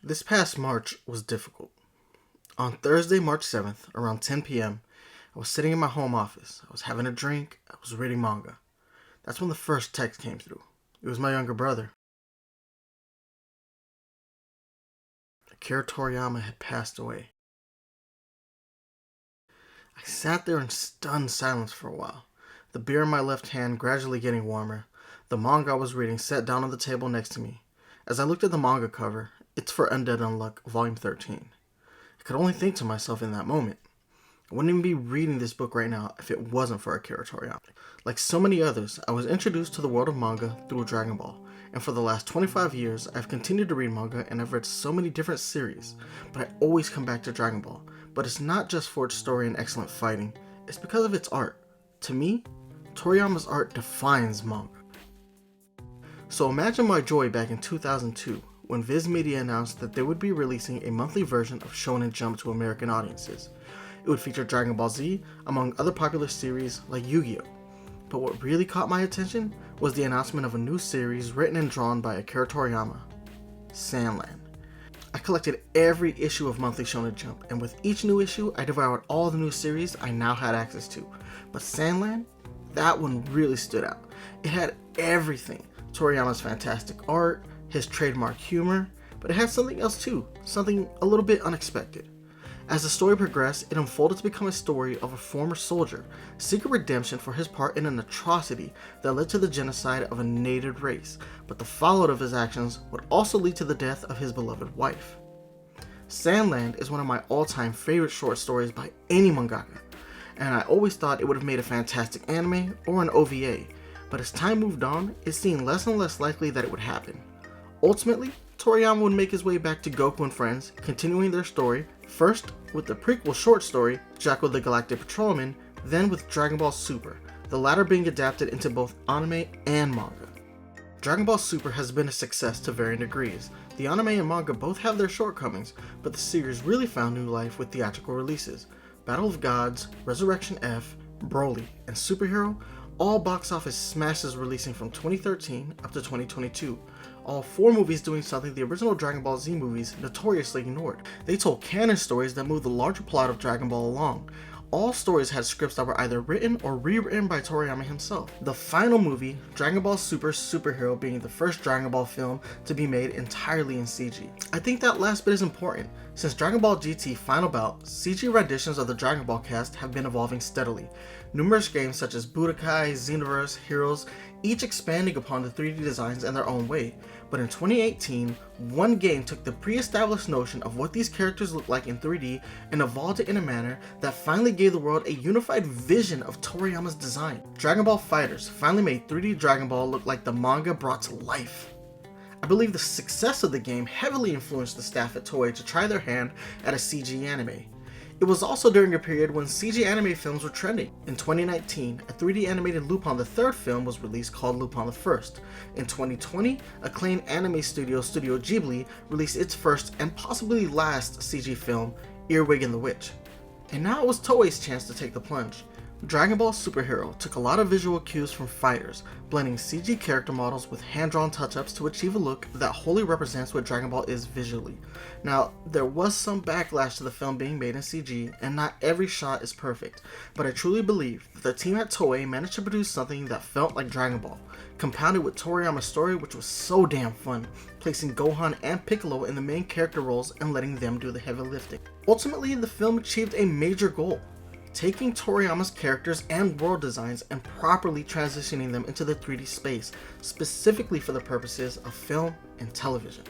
This past March was difficult. On Thursday, March 7th, around 10 p.m., I was sitting in my home office. I was having a drink. I was reading manga. That's when the first text came through. It was my younger brother. Akira Toriyama had passed away. I sat there in stunned silence for a while, the beer in my left hand gradually getting warmer, the manga I was reading set down on the table next to me. As I looked at the manga cover, it's for Undead Unluck, Volume 13. I could only think to myself in that moment, I wouldn't even be reading this book right now if it wasn't for Akira Toriyama. Like so many others, I was introduced to the world of manga through Dragon Ball, and for the last 25 years, I've continued to read manga and I've read so many different series, but I always come back to Dragon Ball. But it's not just for its story and excellent fighting, it's because of its art. To me, Toriyama's art defines manga. So imagine my joy back in 2002, when Viz Media announced that they would be releasing a monthly version of Shonen Jump to American audiences. It would feature Dragon Ball Z, among other popular series like Yu-Gi-Oh! But what really caught my attention was the announcement of a new series written and drawn by Akira Toriyama, Sandland. I collected every issue of Monthly Shonen Jump, and with each new issue, I devoured all the new series I now had access to. But Sandland, that one really stood out. It had everything. Toriyama's fantastic art, his trademark humor, but it had something else too, something a little bit unexpected. As the story progressed, it unfolded to become a story of a former soldier seeking redemption for his part in an atrocity that led to the genocide of a native race, but the fallout of his actions would also lead to the death of his beloved wife. Sandland is one of my all-time favorite short stories by any mangaka, and I always thought it would have made a fantastic anime or an OVA, but as time moved on, it seemed less and less likely that it would happen. Ultimately, Toriyama would make his way back to Goku and friends, continuing their story, first with the prequel short story, Jacko the Galactic Patrolman, then with Dragon Ball Super, the latter being adapted into both anime and manga. Dragon Ball Super has been a success to varying degrees. The anime and manga both have their shortcomings, but the series really found new life with theatrical releases. Battle of Gods, Resurrection F, Broly, and Superhero, all box office smashes releasing from 2013 up to 2022. All 4 movies doing something the original Dragon Ball Z movies notoriously ignored. They told canon stories that moved the larger plot of Dragon Ball along. All stories had scripts that were either written or rewritten by Toriyama himself. The final movie, Dragon Ball Super Superhero, being the first Dragon Ball film to be made entirely in CG. I think that last bit is important. Since Dragon Ball GT Final Bout, CG renditions of the Dragon Ball cast have been evolving steadily. Numerous games such as Budokai, Xenoverse, Heroes, each expanding upon the 3D designs in their own way. But in 2018, one game took the pre-established notion of what these characters look like in 3D and evolved it in a manner that finally gave the world a unified vision of Toriyama's design. Dragon Ball FighterZ finally made 3D Dragon Ball look like the manga brought to life. I believe the success of the game heavily influenced the staff at Toei to try their hand at a CG anime. It was also during a period when CG anime films were trending. In 2019, a 3D animated Lupin the Third film was released called Lupin the First. In 2020, acclaimed anime studio Studio Ghibli released its first and possibly last CG film, Earwig and the Witch. And now it was Toei's chance to take the plunge. Dragon Ball Superhero took a lot of visual cues from FighterZ, blending CG character models with hand-drawn touch-ups to achieve a look that wholly represents what Dragon Ball is visually. Now, there was some backlash to the film being made in CG, and not every shot is perfect, but I truly believe that the team at Toei managed to produce something that felt like Dragon Ball, compounded with Toriyama's story, which was so damn fun, placing Gohan and Piccolo in the main character roles and letting them do the heavy lifting. Ultimately, the film achieved a major goal: taking Toriyama's characters and world designs and properly transitioning them into the 3D space, specifically for the purposes of film and television.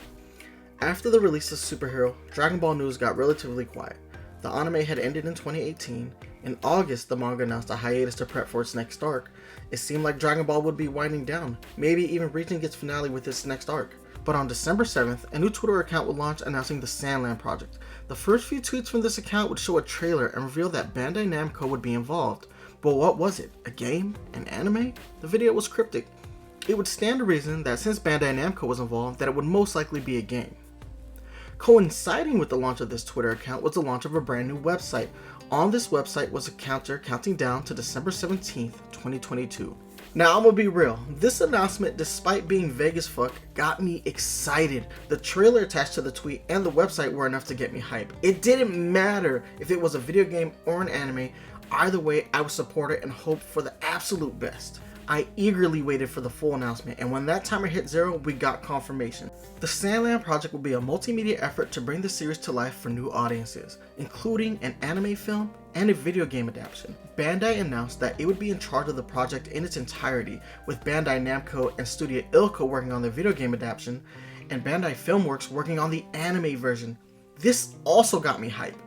After the release of Superhero, Dragon Ball news got relatively quiet. The anime had ended in 2018. In August, the manga announced a hiatus to prep for its next arc. It seemed like Dragon Ball would be winding down, maybe even reaching its finale with its next arc. But on December 7th, a new Twitter account would launch announcing the Sandland project. The first few tweets from this account would show a trailer and reveal that Bandai-Namco would be involved. But what was it? A game? An anime? The video was cryptic. It would stand to reason that since Bandai-Namco was involved, that it would most likely be a game. Coinciding with the launch of this Twitter account was the launch of a brand new website. On this website was a counter counting down to December 17th, 2022. Now I'm gonna be real, this announcement, despite being vague as fuck, got me excited. The trailer attached to the tweet and the website were enough to get me hype. It didn't matter if it was a video game or an anime, either way I would support it and hope for the absolute best. I eagerly waited for the full announcement, and when that timer hit 0, we got confirmation. The Sandland project will be a multimedia effort to bring the series to life for new audiences, including an anime film and a video game adaptation. Bandai announced that it would be in charge of the project in its entirety, with Bandai-Namco and Studio ILCA working on the video game adaptation, and Bandai Filmworks working on the anime version. This also got me hype.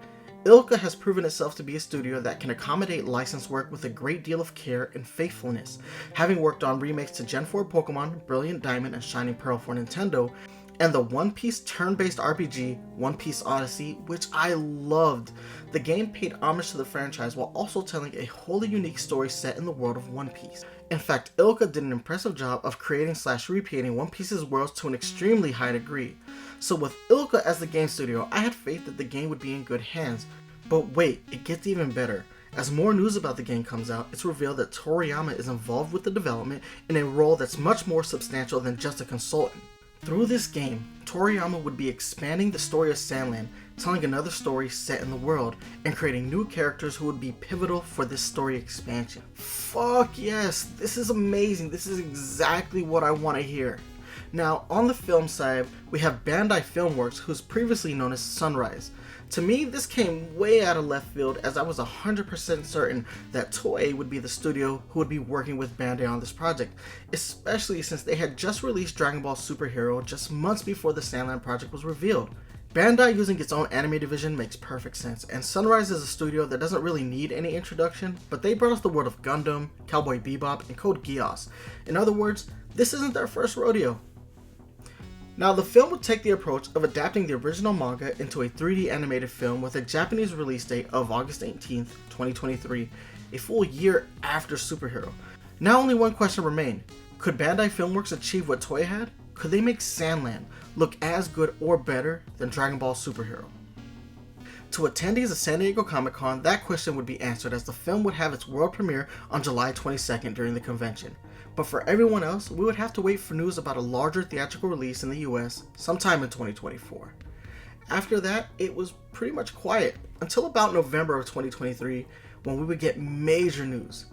ILCA has proven itself to be a studio that can accommodate licensed work with a great deal of care and faithfulness, having worked on remakes to Gen 4 Pokemon, Brilliant Diamond, and Shining Pearl for Nintendo, and the One Piece turn-based RPG, One Piece Odyssey, which I loved. The game paid homage to the franchise while also telling a wholly unique story set in the world of One Piece. In fact, ILCA did an impressive job of creating/recreating One Piece's worlds to an extremely high degree. So with ILCA as the game studio, I had faith that the game would be in good hands. But wait, it gets even better. As more news about the game comes out, it's revealed that Toriyama is involved with the development in a role that's much more substantial than just a consultant. Through this game, Toriyama would be expanding the story of Sandland, telling another story set in the world, and creating new characters who would be pivotal for this story expansion. Fuck yes, this is amazing, this is exactly what I want to hear. Now, on the film side, we have Bandai Filmworks, who's previously known as Sunrise. To me, this came way out of left field, as I was 100% certain that Toei would be the studio who would be working with Bandai on this project, especially since they had just released Dragon Ball Superhero just months before the Sandland project was revealed. Bandai using its own anime division makes perfect sense, and Sunrise is a studio that doesn't really need any introduction, but they brought us the world of Gundam, Cowboy Bebop, and Code Geass. In other words, this isn't their first rodeo. Now, the film would take the approach of adapting the original manga into a 3D animated film with a Japanese release date of August 18th, 2023, a full year after Superhero. Now only one question remained. Could Bandai Filmworks achieve what Toei had? Could they make Sandland look as good or better than Dragon Ball Superhero? To attendees of San Diego Comic-Con, that question would be answered, as the film would have its world premiere on July 22nd during the convention. But for everyone else, we would have to wait for news about a larger theatrical release in the US sometime in 2024. After that, it was pretty much quiet until about November of 2023, when we would get major news.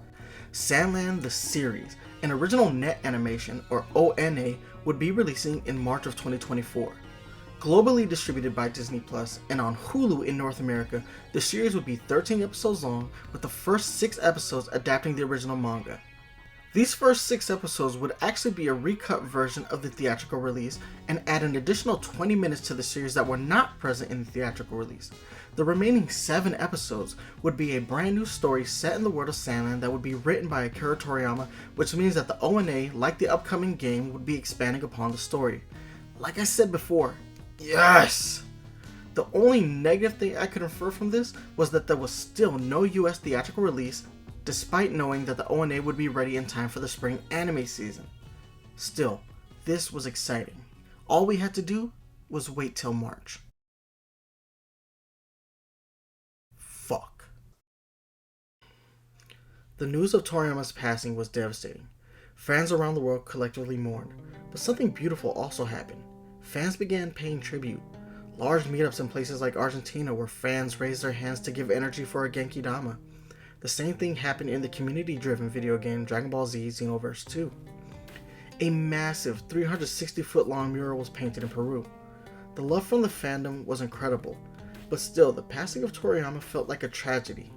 Sandland the series, an original net animation, or ONA, would be releasing in March of 2024. Globally distributed by Disney Plus and on Hulu in North America, the series would be 13 episodes long, with the first 6 episodes adapting the original manga. These first 6 episodes would actually be a recut version of the theatrical release and add an additional 20 minutes to the series that were not present in the theatrical release. The remaining 7 episodes would be a brand new story set in the world of Sandland that would be written by Akira Toriyama, which means that the ONA, like the upcoming game, would be expanding upon the story. Like I said before, yes! The only negative thing I could infer from this was that there was still no US theatrical release, despite knowing that the ONA would be ready in time for the spring anime season. Still, this was exciting. All we had to do was wait till March. Fuck. The news of Toriyama's passing was devastating. Fans around the world collectively mourned, but something beautiful also happened. Fans began paying tribute. Large meetups in places like Argentina where fans raised their hands to give energy for a Genki-Dama. The same thing happened in the community-driven video game Dragon Ball Z Xenoverse 2. A massive 360-foot-long mural was painted in Peru. The love from the fandom was incredible, but still, the passing of Toriyama felt like a tragedy.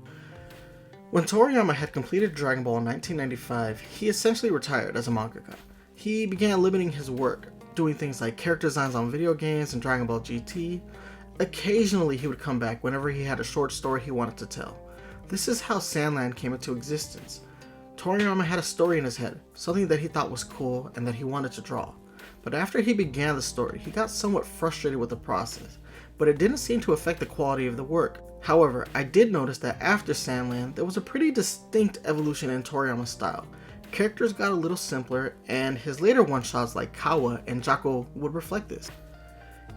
When Toriyama had completed Dragon Ball in 1995, he essentially retired as a mangaka. He began limiting his work, doing things like character designs on video games and Dragon Ball GT. Occasionally, he would come back whenever he had a short story he wanted to tell. This is how Sandland came into existence. Toriyama had a story in his head, something that he thought was cool and that he wanted to draw. But after he began the story, he got somewhat frustrated with the process, but it didn't seem to affect the quality of the work. However, I did notice that after Sandland, there was a pretty distinct evolution in Toriyama's style. Characters got a little simpler, and his later one-shots like Kawa and Jaco would reflect this.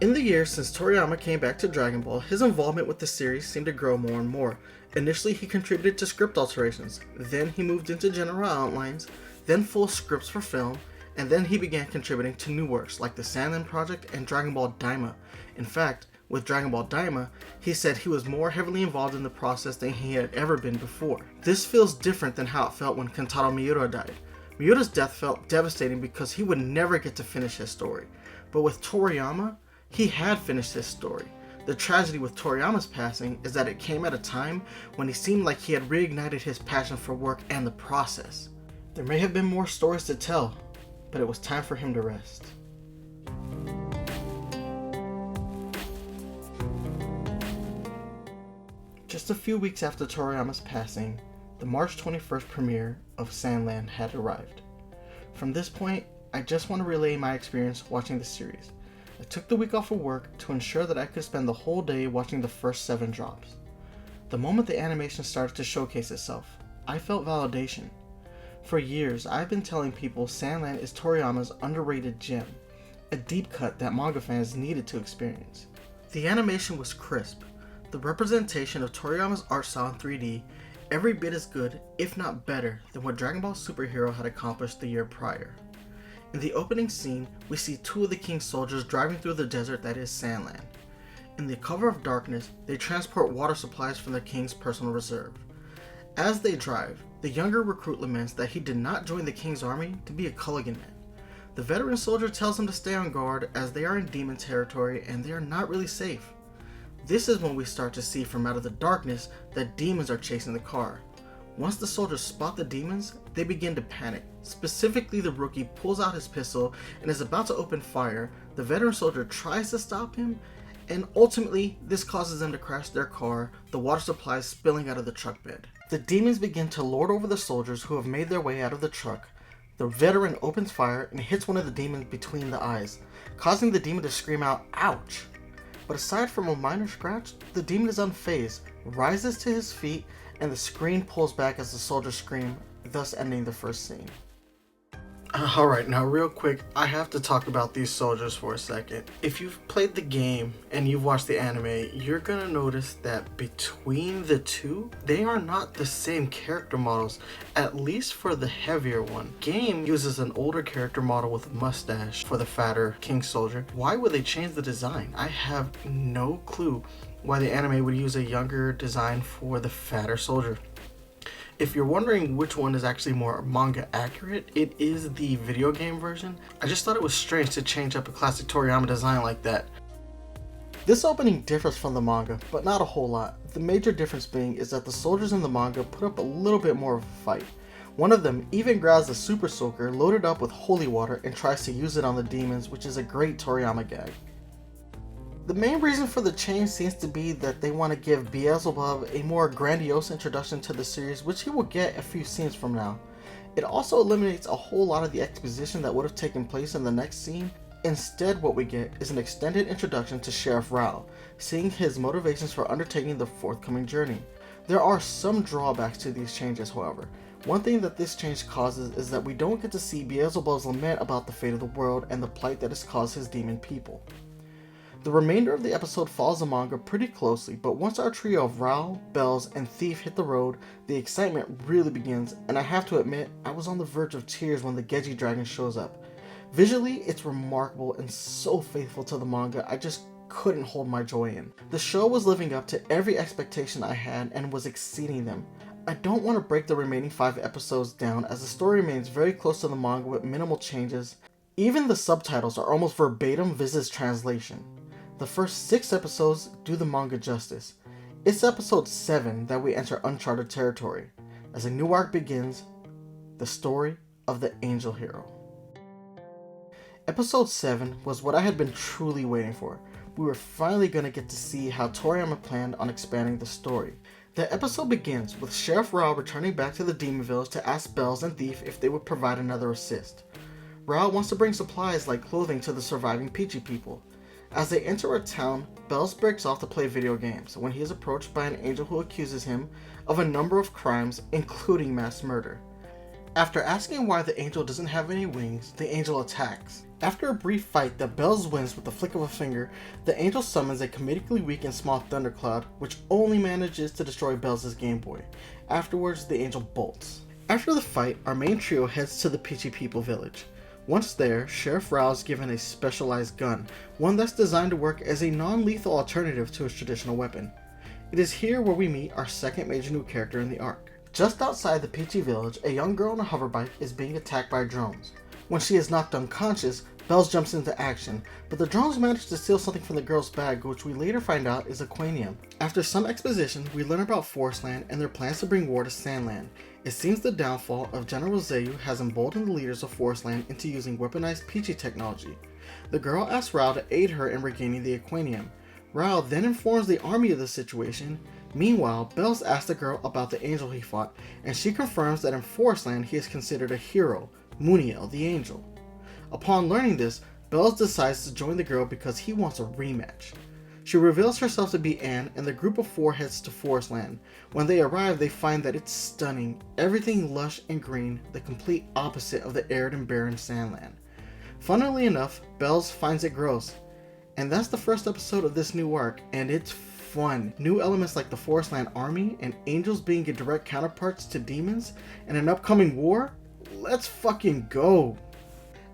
In the years since Toriyama came back to Dragon Ball, his involvement with the series seemed to grow more and more. Initially, he contributed to script alterations, then he moved into general outlines, then full scripts for film, and then he began contributing to new works like the Sandland project and DragonballDaima. In fact, with DragonballDaima, he said he was more heavily involved in the process than he had ever been before. This feels different than how it felt when Kentaro Miura died. Miura's death felt devastating because he would never get to finish his story. But with Toriyama, he had finished his story. The tragedy with Toriyama's passing is that it came at a time when he seemed like he had reignited his passion for work and the process. There may have been more stories to tell, but it was time for him to rest. Just a few weeks after Toriyama's passing, the March 21st premiere of Sandland had arrived. From this point, I just want to relay my experience watching the series. I took the week off of work to ensure that I could spend the whole day watching the first 7 drops. The moment the animation started to showcase itself, I felt validation. For years, I've been telling people Sandland is Toriyama's underrated gem, a deep cut that manga fans needed to experience. The animation was crisp. The representation of Toriyama's art style in 3D every bit as good, if not better, than what Dragon Ball Superhero had accomplished the year prior. In the opening scene, we see 2 of the king's soldiers driving through the desert that is Sandland. In the cover of darkness, they transport water supplies from the king's personal reserve. As they drive, the younger recruit laments that he did not join the king's army to be a Culligan man. The veteran soldier tells him to stay on guard as they are in demon territory and they are not really safe. This is when we start to see from out of the darkness that demons are chasing the car. Once the soldiers spot the demons, they begin to panic. Specifically, the rookie pulls out his pistol and is about to open fire. The veteran soldier tries to stop him, and ultimately, this causes them to crash their car, the water supplies spilling out of the truck bed. The demons begin to lord over the soldiers who have made their way out of the truck. The veteran opens fire and hits one of the demons between the eyes, causing the demon to scream out, "Ouch!" But aside from a minor scratch, the demon is unfazed, rises to his feet, and the screen pulls back as the soldiers scream, thus ending the first scene. Alright, now real quick, I have to talk about these soldiers for a second. If you've played the game and you've watched the anime, you're gonna notice that between the two, they are not the same character models, at least for the heavier one. Game uses an older character model with a mustache for the fatter king soldier. Why would they change the design? I have no clue why the anime would use a younger design for the fatter soldier. If you're wondering which one is actually more manga accurate, it is the video game version. I just thought it was strange to change up a classic Toriyama design like that. This opening differs from the manga, but not a whole lot. The major difference being is that the soldiers in the manga put up a little bit more of a fight. One of them even grabs a super soaker loaded up with holy water and tries to use it on the demons, which is a great Toriyama gag. The main reason for the change seems to be that they want to give Beelzebub a more grandiose introduction to the series, which he will get a few scenes from now. It also eliminates a whole lot of the exposition that would have taken place in the next scene. Instead, what we get is an extended introduction to Sheriff Rao, seeing his motivations for undertaking the forthcoming journey. There are some drawbacks to these changes, however. One thing that this change causes is that we don't get to see Beelzebub's lament about the fate of the world and the plight that has caused his demon people. The remainder of the episode follows the manga pretty closely, but once our trio of Rao, Bells, and Thief hit the road, the excitement really begins, and I have to admit, I was on the verge of tears when the Geji dragon shows up. Visually, it's remarkable and so faithful to the manga, I just couldn't hold my joy in. The show was living up to every expectation I had and was exceeding them. I don't want to break the remaining 5 episodes down as the story remains very close to the manga with minimal changes. Even the subtitles are almost verbatim Viz's translation. The first 6 episodes do the manga justice. It's episode 7 that we enter uncharted territory, as a new arc begins, the story of the angel hero. Episode 7 was what I had been truly waiting for. We were finally going to get to see how Toriyama planned on expanding the story. The episode begins with Sheriff Rao returning back to the Demon Village to ask Bells and Thief if they would provide another assist. Rao wants to bring supplies like clothing to the surviving Peachy people. As they enter a town, Bells breaks off to play video games when he is approached by an angel who accuses him of a number of crimes, including mass murder. After asking why the angel doesn't have any wings, the angel attacks. After a brief fight that Bells wins with the flick of a finger, the angel summons a comedically weak and small thundercloud, which only manages to destroy Bells' Game Boy. Afterwards, the angel bolts. After the fight, our main trio heads to the Peachy People village. Once there, Sheriff Rao is given a specialized gun, one that's designed to work as a non-lethal alternative to his traditional weapon. It is here where we meet our second major new character in the arc. Just outside the Peachy village, a young girl on a hoverbike is being attacked by drones. When she is knocked unconscious, Bells jumps into action, but the drones manage to steal something from the girl's bag, which we later find out is aquanium. After some exposition, we learn about Forestland and their plans to bring war to Sandland. It seems the downfall of General Zayu has emboldened the leaders of Forestland into using weaponized Peachy technology. The girl asks Rao to aid her in regaining the aquanium. Rao then informs the army of the situation. Meanwhile, Bells asks the girl about the angel he fought, and she confirms that in Forestland he is considered a hero, Muniel the angel. Upon learning this, Bells decides to join the girl because he wants a rematch. She reveals herself to be Anne, and the group of four heads to Forestland. When they arrive, they find that it's stunning, everything lush and green, the complete opposite of the arid and barren Sandland. Funnily enough, Bells finds it gross. And that's the first episode of this new arc, and it's fun. New elements like the Forestland army and angels being a direct counterparts to demons, and an upcoming war? Let's fucking go!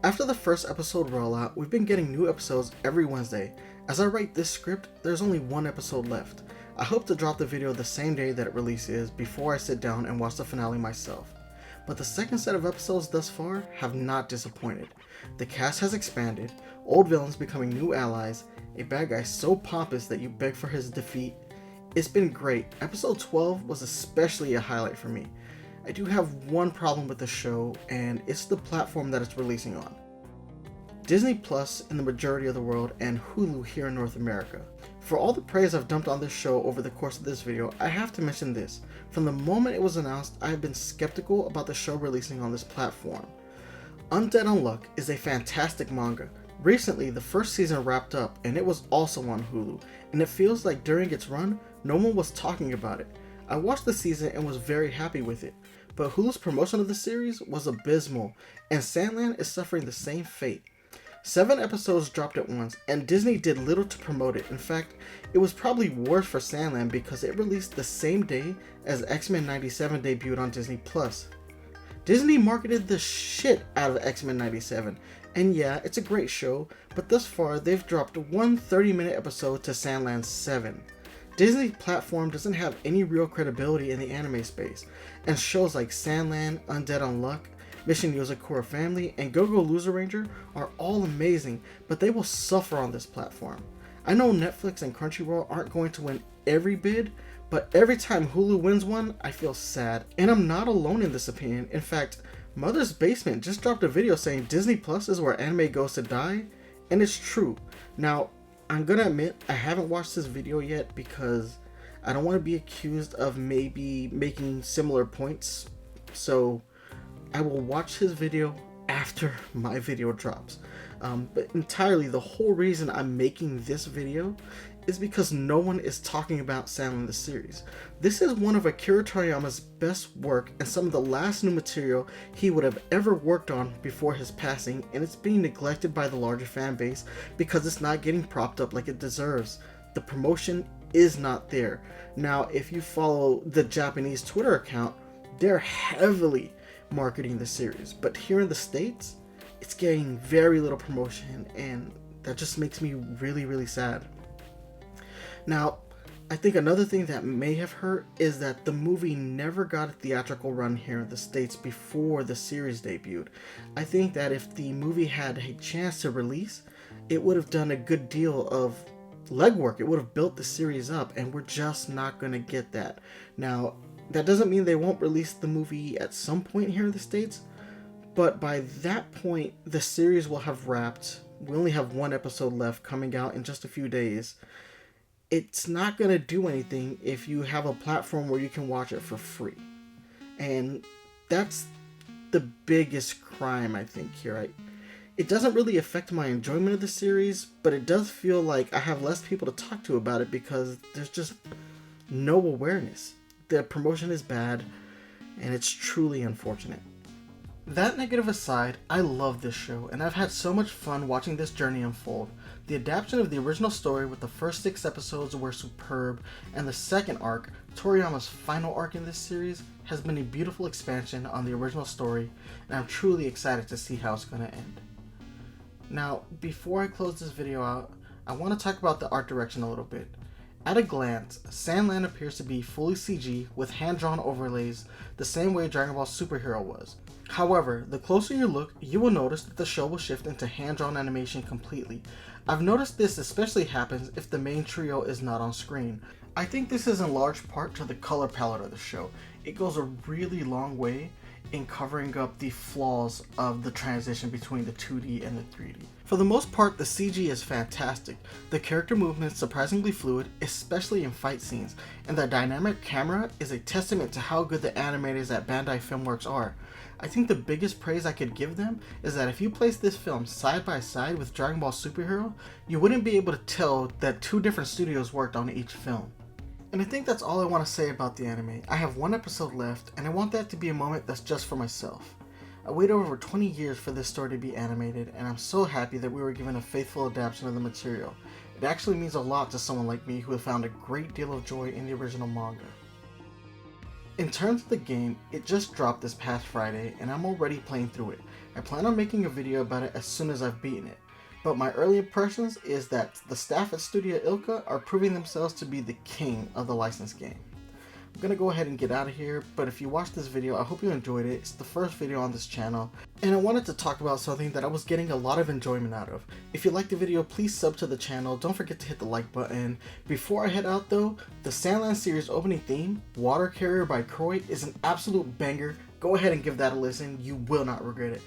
After the first episode rollout, we've been getting new episodes every Wednesday. As I write this script, there's only one episode left. I hope to drop the video the same day that it releases before I sit down and watch the finale myself. But the second set of episodes thus far have not disappointed. The cast has expanded, old villains becoming new allies, a bad guy so pompous that you beg for his defeat. It's been great. Episode 12 was especially a highlight for me. I do have one problem with the show, and it's the platform that it's releasing on. Disney Plus in the majority of the world, and Hulu here in North America. For all the praise I've dumped on this show over the course of this video, I have to mention this. From the moment it was announced, I have been skeptical about the show releasing on this platform. Undead Unluck is a fantastic manga. Recently, the first season wrapped up, and it was also on Hulu, and it feels like during its run, no one was talking about it. I watched the season and was very happy with it, but Hulu's promotion of the series was abysmal, and Sandland is suffering the same fate. 7 episodes dropped at once, and Disney did little to promote it. In fact, it was probably worse for Sandland because it released the same day as X-Men 97 debuted on Disney+. Disney marketed the shit out of X-Men 97, and yeah, it's a great show, but thus far they've dropped one 30-minute episode to Sandland's 7. Disney's platform doesn't have any real credibility in the anime space, and shows like Sandland, Undead Unluck, Mission Yozakura Family, and Go-Go Loser Ranger are all amazing, but they will suffer on this platform. I know Netflix and Crunchyroll aren't going to win every bid, but every time Hulu wins one, I feel sad. And I'm not alone in this opinion. In fact, Mother's Basement just dropped a video saying Disney Plus is where anime goes to die, and it's true. Now, I'm gonna admit I haven't watched this video yet because I don't want to be accused of maybe making similar points, so I will watch his video after my video drops. But entirely, the whole reason I'm making this video is because no one is talking about Sandland the series. This is one of Akira Toriyama's best work and some of the last new material he would have ever worked on before his passing, and it's being neglected by the larger fan base because it's not getting propped up like it deserves. The promotion is not there. Now, if you follow the Japanese Twitter account, they're heavily marketing the series, but here in the States, it's getting very little promotion, and that just makes me really sad. Now, I think another thing that may have hurt is that the movie never got a theatrical run here in the States before the series debuted. I think that if the movie had a chance to release, it would have done a good deal of legwork. It would have built the series up, and we're just not going to get that. Now, that doesn't mean they won't release the movie at some point here in the States, but by that point, the series will have wrapped. We only have one episode left coming out in just a few days. It's not going to do anything if you have a platform where you can watch it for free. And that's the biggest crime, I think, here. It doesn't really affect my enjoyment of the series, but it does feel like I have less people to talk to about it because there's just no awareness. The promotion is bad, and it's truly unfortunate. That negative aside, I love this show, and I've had so much fun watching this journey unfold. The adaptation of the original story with the first 6 episodes were superb, and the second arc, Toriyama's final arc in this series, has been a beautiful expansion on the original story, and I'm truly excited to see how it's going to end. Now, before I close this video out, I want to talk about the art direction a little bit. At a glance, Sandland appears to be fully CG with hand-drawn overlays the same way Dragon Ball Superhero was. However, the closer you look, you will notice that the show will shift into hand-drawn animation completely. I've noticed this especially happens if the main trio is not on screen. I think this is in large part to the color palette of the show. It goes a really long way in covering up the flaws of the transition between the 2D and the 3D. For the most part, the CG is fantastic. The character movement is surprisingly fluid, especially in fight scenes, and the dynamic camera is a testament to how good the animators at Bandai Filmworks are. I think the biggest praise I could give them is that if you place this film side by side with Dragon Ball Superhero, you wouldn't be able to tell that 2 different studios worked on each film. And I think that's all I want to say about the anime. I have 1 episode left, and I want that to be a moment that's just for myself. I waited over 20 years for this story to be animated, and I'm so happy that we were given a faithful adaptation of the material. It actually means a lot to someone like me who has found a great deal of joy in the original manga. In terms of the game, it just dropped this past Friday, and I'm already playing through it. I plan on making a video about it as soon as I've beaten it. But my early impressions is that the staff at Studio Ilka are proving themselves to be the king of the licensed game. I'm gonna go ahead and get out of here, but if you watched this video, I hope you enjoyed it. It's the first video on this channel, and I wanted to talk about something that I was getting a lot of enjoyment out of. If you liked the video, please sub to the channel. Don't forget to hit the like button. Before I head out though, the Sandland series opening theme, Water Carrier by Croy, is an absolute banger. Go ahead and give that a listen. You will not regret it.